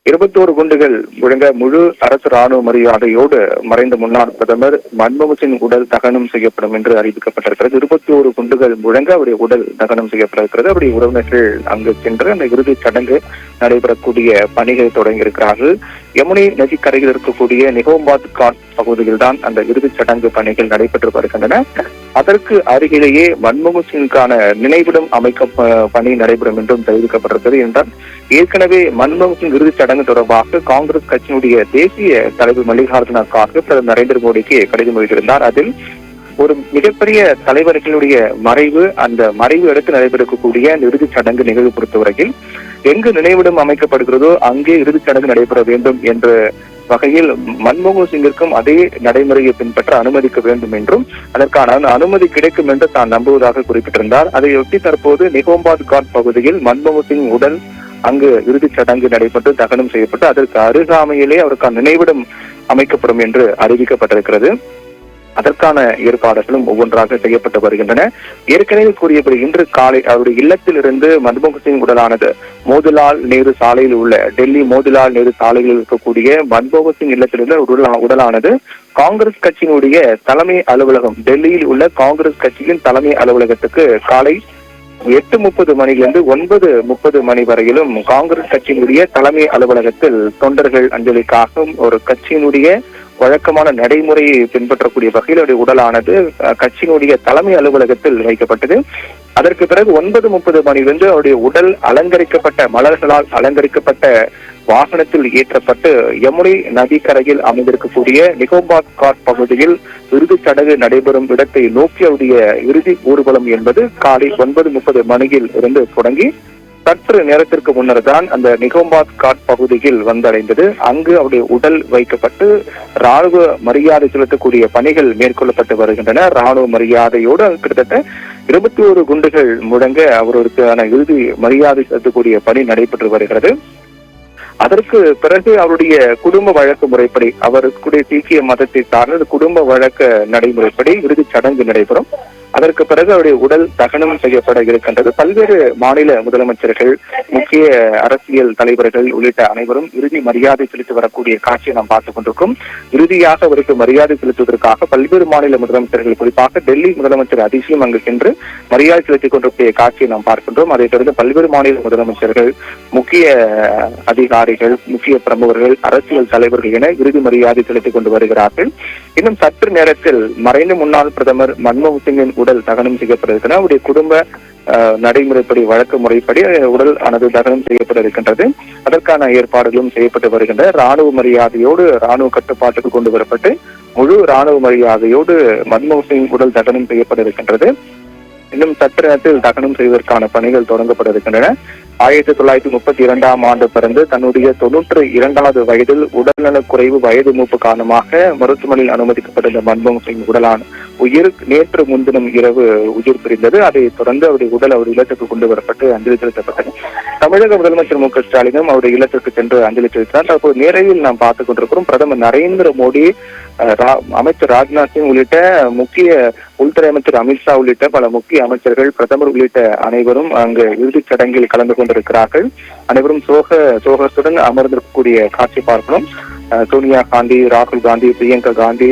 21 குண்டுகள் முழங்க முழு அரசு ராணுவ மரியாதையோடு மறைந்த முன்னாள் பிரதமர் மன்மோகன் சிங் உடல் தகனம் செய்யப்படும் என்று அறிவிக்கப்பட்டிருக்கிறது. 21 குண்டுகள் முழங்க அவருடைய உடல் தகனம் செய்யப்பட்டிருக்கிறது. அவருடைய உறவினர்கள் அங்கு சென்று அந்த இறுதிச் சடங்கு நடைபெறக்கூடிய பணிகள் தொடங்கியிருக்கிறார்கள். யமுனை நதிக்கரையில் இருக்கக்கூடிய நிகோம்பாத் காட் பகுதியில் தான் அந்த இறுதிச் சடங்கு பணிகள் நடைபெற்று வருகின்றன. அதற்கு அருகிலேயே மன்மோகன் சிங்குக்கான நினைவிடம் அமைக்க பணி நடைபெறும் என்றும் தெரிவிக்கப்பட்டிருக்கிறது. என்றால் ஏற்கனவே மன்மோகன் சிங் இறுதிச் சடங்கு தொடர்பாக காங்கிரஸ் கட்சியினுடைய தேசிய தலைவர் மல்லிகார்ஜுன கார்கே பிரதமர் நரேந்திர மோடிக்கு கடிதம் எழுதியிருந்தார். அதில் ஒரு மிகப்பெரிய தலைவர்களுடைய மறைவு, அந்த மறைவு எடுத்து நடைபெறக்கூடிய அந்த இறுதிச் சடங்கு நிகழ்வு பொறுத்தவரையில் எங்கு நினைவிடம் அமைக்கப்படுகிறதோ அங்கே இறுதிச் சடங்கு நடைபெற வேண்டும் என்ற வகையில் மன்மோகன் சிங்கிற்கும் அதே நடைமுறையை பின்பற்ற அனுமதிக்க வேண்டும் என்றும் அதற்கான அனுமதி கிடைக்கும் என்று தான் நம்புவதாக குறிப்பிட்டிருந்தார். அதையொட்டி தற்போது நிகோம்பாத் காட் பகுதியில் மன்மோகன் சிங் உடல் அங்கு இறுதிச் சடங்கு நடைபெற்று தகனம் செய்யப்பட்டு அதற்கு அருகாமையிலே அவருக்கான நினைவிடம் அமைக்கப்படும் என்று அறிவிக்கப்பட்டிருக்கிறது. அதற்கான ஏற்பாடுகளும் ஒவ்வொன்றாக செய்யப்பட்டு வருகின்றன. ஏற்கனவே கூறியபடி இன்று காலை அவருடைய இல்லத்தில் இருந்து மன்மோகன் சிங் உடலானது மோதிலால் நேரு சாலையில் உள்ள டெல்லி மோதிலால் நேரு சாலையில் இருக்கக்கூடிய மன்மோகன் சிங் இல்லத்திலிருந்து உடலானது காங்கிரஸ் கட்சியினுடைய தலைமை அலுவலகம், டெல்லியில் உள்ள காங்கிரஸ் கட்சியின் தலைமை அலுவலகத்துக்கு காலை 8:30 மணியிலிருந்து 9:30 மணி வரையிலும் காங்கிரஸ் கட்சியினுடைய தலைமை அலுவலகத்தில் தொண்டர்கள் அஞ்சலிக்காக ஒரு கட்சியினுடைய வழக்கமான நடைமுறையை பின்பற்றக்கூடிய வகையில் அவருடைய உடலானது கட்சியினுடைய தலைமை அலுவலகத்தில் வைக்கப்பட்டது. அதற்கு பிறகு 9:30 மணியிலிருந்து அவருடைய உடல் அலங்கரிக்கப்பட்ட மலர்களால் அலங்கரிக்கப்பட்ட வாகனத்தில் ஏற்றப்பட்டு யமுனை நதிக்கரையில் அமைந்திருக்கக்கூடிய நிகோம்பாத் காட் பகுதியில் இறுதிச் சடங்கு நடைபெறும் இடத்தை நோக்கி அவருடைய இறுதி ஊர்வலம் என்பது காலை 9:30 மணியில் இருந்து தொடங்கி சற்று நேரத்திற்கு முன்னர் தான் அந்த நிகோம்பாத் காட் பகுதியில் வந்தடைந்தது. அங்கு அவருடைய உடல் வைக்கப்பட்டு ராணுவ மரியாதை செலுத்தக்கூடிய பணிகள் மேற்கொள்ளப்பட்டு வருகின்றன. ராணுவ மரியாதையோடு கிட்டத்தட்ட 21 குண்டுகள் முழங்க அவருக்கான இறுதி மரியாதை செலுத்தக்கூடிய பணி நடைபெற்று வருகிறது. அதற்கு பிறகு அவருடைய குடும்ப வழக்கு முறைப்படி, அவருடைய சீக்கிய மதத்தை சார்ந்த குடும்ப வழக்கு நடைமுறைப்படி இறுதிச் சடங்கு நடைபெறும். அதற்கு பிறகு அவருடைய உடல் தகனம் செய்யப்பட இருக்கின்றது. பல்வேறு மாநில முதலமைச்சர்கள், முக்கிய அரசியல் தலைவர்கள் உள்ளிட்ட அனைவரும் இறுதி மரியாதை செலுத்தி வரக்கூடிய காட்சியை நாம் பார்த்துக் கொண்டிருக்கும். இறுதியாக அவருக்கு மரியாதை செலுத்துவதற்காக பல்வேறு மாநில முதலமைச்சர்கள், குறிப்பாக டெல்லி முதலமைச்சர் அதிசியம் அங்கு சென்று மரியாதை செலுத்திக் கொண்டிருக்கிற காட்சியை நாம் பார்க்கின்றோம். அதைத் தொடர்ந்து பல்வேறு மாநில முதலமைச்சர்கள், முக்கிய அதிகாரிகள், முக்கிய பிரமுகர்கள், அரசியல் தலைவர்கள் என இறுதி மரியாதை செலுத்திக் கொண்டு வருகிறார்கள். இன்னும் சற்று நேரத்தில் மறைந்த முன்னாள் பிரதமர் மன்மோகன் சிங்கின் உடல் தகனம் செய்யப்பட்டிருக்கிறது. அவருடைய குடும்ப நடைமுறைப்படி, வழக்கு முறைப்படி உடல் ஆனது தகனம் செய்யப்பட இருக்கின்றது. அதற்கான ஏற்பாடுகளும் செய்யப்பட்டு வருகின்றன. ராணுவ மரியாதையோடு ராணுவ கட்டுப்பாட்டுக்கு கொண்டு வரப்பட்டு முழு ராணுவ மரியாதையோடு மன்மோகன் சிங் உடல் தகனம் செய்யப்பட இருக்கின்றது. இன்னும் சற்று நேரத்தில் தகனம் செய்வதற்கான பணிகள் தொடங்கப்பட இருக்கின்றன. 1932ஆம் ஆண்டு பிறந்து தன்னுடைய 92வது வயதில் உடல்நலக் குறைவு, வயது மூப்பு காரணமாக மருத்துவமனையில் அனுமதிக்கப்பட்டிருந்த மன்மோகன் சிங் உடலான உயிர் நேற்று முன்தினம் இரவு உயிர் பிரிந்தது. அதைத் தொடர்ந்து அவருடைய உடல் அவருடைய இல்லத்திற்கு கொண்டு வரப்பட்டு அஞ்சலி செலுத்தப்பட்டது. தமிழக முதலமைச்சர் மு க ஸ்டாலினும் அவருடைய இல்லத்திற்கு சென்று அஞ்சலி செலுத்தினார். தற்போது நேரடியில் நாம் பார்த்துக் கொண்டிருக்கிறோம். பிரதமர் நரேந்திர மோடி, அமைச்சர் ராஜ்நாத் சிங் உள்ளிட்ட முக்கிய உள்துறை அமைச்சர் அமித்ஷா உள்ளிட்ட பல முக்கிய அமைச்சர்கள், பிரதமர் உள்ளிட்ட அனைவரும் அங்கு இறுதிச் சடங்கில் கலந்து கொண்டிருக்கிறார்கள். அனைவரும் சோகத்துடன் அமர்ந்திருக்கக்கூடிய காட்சி பார்க்கணும். சோனியா காந்தி, ராகுல் காந்தி, பிரியங்கா காந்தி,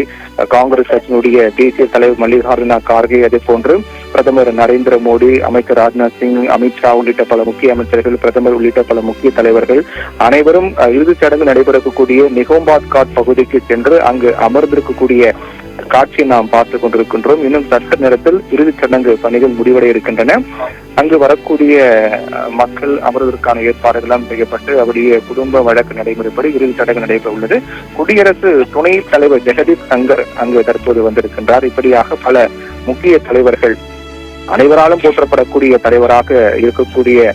காங்கிரஸ் கட்சியினுடைய தேசிய தலைவர் மல்லிகார்ஜுன கார்கே, அதே போன்று பிரதமர் நரேந்திர மோடி, அமைச்சர் ராஜ்நாத் சிங், அமித்ஷா உள்ளிட்ட பல முக்கிய அமைச்சர்கள், பிரதமர் உள்ளிட்ட பல முக்கிய தலைவர்கள் அனைவரும் இறுதிச் சடங்கு நடைபெறக்கூடிய நிகோம்பாத் காட் பகுதிக்கு சென்று அங்கு அமர்ந்திருக்கக்கூடிய காட்சியை நாம் பார்த்துக் கொண்டிருக்கின்றோம். இன்னும் சற்று நேரத்தில் இறுதிச் சடங்கு பணிகள் முடிவடைய இருக்கின்றன. அங்கு வரக்கூடிய மக்கள் அமர்வதற்கான ஏற்பாடுகள் செய்யப்பட்டு அவருடைய குடும்ப வழக்கு நடைமுறைப்படி இறுதிச் சடங்கு நடைபெற உள்ளது. குடியரசு துணைத் தலைவர் ஜெகதீப் தங்கர் அங்கு தற்போது வந்திருக்கின்றார். இப்படியாக பல முக்கிய தலைவர்கள், அனைவராலும் போற்றப்படக்கூடிய தலைவராக இருக்கக்கூடிய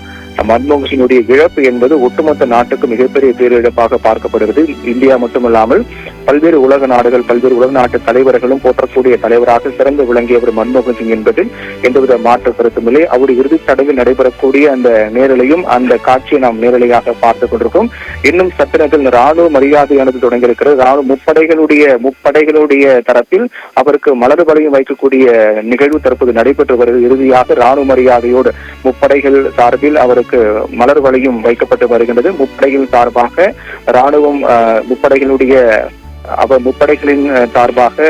மன்மோகன் சிங்குடைய இழப்பு என்பது ஒட்டுமொத்த நாட்டுக்கு மிகப்பெரிய பேரிழப்பாக பார்க்கப்படுகிறது. இந்தியா மட்டுமல்லாமல் பல்வேறு உலக நாடுகள், பல்வேறு உலக நாட்டு தலைவர்களும் போற்றக்கூடிய தலைவராக சிறந்து விளங்கியவர் மன்மோகன் சிங் என்பது எந்தவித மாற்று கருத்தும் இல்லை. அவருடைய இறுதிச் சடங்கு நடைபெறக்கூடிய அந்த நேரலையும் அந்த காட்சியை நாம் நேரலையாக பார்த்துக் கொண்டிருக்கோம். இன்னும் சற்று நேரத்தில் ராணுவ மரியாதையானது தொடங்கியிருக்கிறது. ராணுவ முப்படைகளுடைய தரப்பில் அவருக்கு மலர் வளையம் வைக்கக்கூடிய நிகழ்வு தற்போது நடைபெற்று வருகிறது. இறுதியாக ராணுவ மரியாதையோடு முப்படைகள் சார்பில் அவருக்கு அவருக்கு மலர் வளையும் வைக்கப்பட்டு வருகின்றது. முப்படைகள் சார்பாக ராணுவம் முப்படைகளின் சார்பாக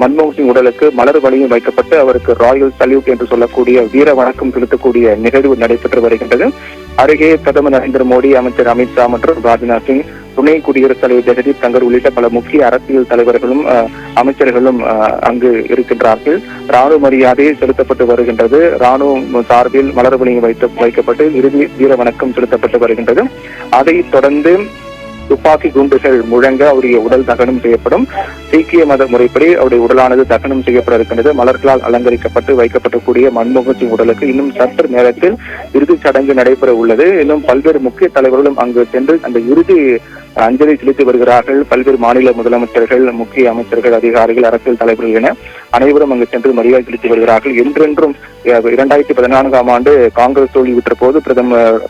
மன்மோகன் சிங் உடலுக்கு மலர் வளையும் வைக்கப்பட்டு அவருக்கு ராயல் சல்யூட் என்று சொல்லக்கூடிய வீர வணக்கம் செலுத்தக்கூடிய நிகழ்வு நடைபெற்று வருகின்றது. அருகே பிரதமர் நரேந்திர மோடி, அமைச்சர் அமித்ஷா மற்றும் ராஜ்நாத் சிங், துணை குடியரசுத் தலைவர் ஜெகதீப் தங்கர் உள்ளிட்ட பல முக்கிய அரசியல் தலைவர்களும் அமைச்சர்களும் அங்கு இருக்கின்றார்கள். ராணுவ மரியாதை செலுத்தப்பட்டு வருகின்றது. ராணுவம் சார்பில் மலர் வளையம் வைக்கப்பட்டு இறுதி வீர வணக்கம் செலுத்தப்பட்டு வருகின்றது. அதைத் தொடர்ந்து துப்பாக்கி குண்டுகள் முழங்க அவருடைய உடல் தகனம் செய்யப்படும். சீக்கிய மத முறைப்படி அவருடைய உடலானது தகனம் செய்யப்பட இருக்கின்றது. மலர்களால் அலங்கரிக்கப்பட்டு வைக்கப்படக்கூடிய மன்மோகன் சிங் உடலுக்கு இன்னும் சற்று நேரத்தில் இறுதிச் சடங்கு நடைபெற உள்ளது. இன்னும் பல்வேறு முக்கிய தலைவர்களும் அங்கு சென்று அந்த இறுதி அஞ்சலி செலுத்தி வருகிறார்கள். பல்வேறு மாநில முதலமைச்சர்கள், முக்கிய அமைச்சர்கள், அதிகாரிகள், அரசியல் தலைவர்கள் என அனைவரும் அங்கு சென்று மரியாதை செலுத்தி வருகிறார்கள். என்றென்றும் 2014ஆம் ஆண்டு காங்கிரஸ் தோல்வி விட்ட போது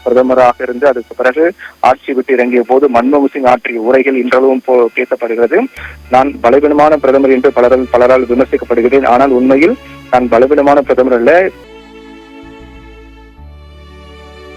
பிரதமராக இருந்து அதற்கு பிறகு ஆட்சி விட்டு இறங்கிய போது மன்மோகன் சிங் ஆற்றிய உரைகள் இன்றளவும் பேசப்படுகிறது. நான் பலவீனமான பிரதமர் என்று பலரால் விமர்சிக்கப்படுகிறேன். ஆனால் உண்மையில் நான் பலவீனமான பிரதமர் அல்ல.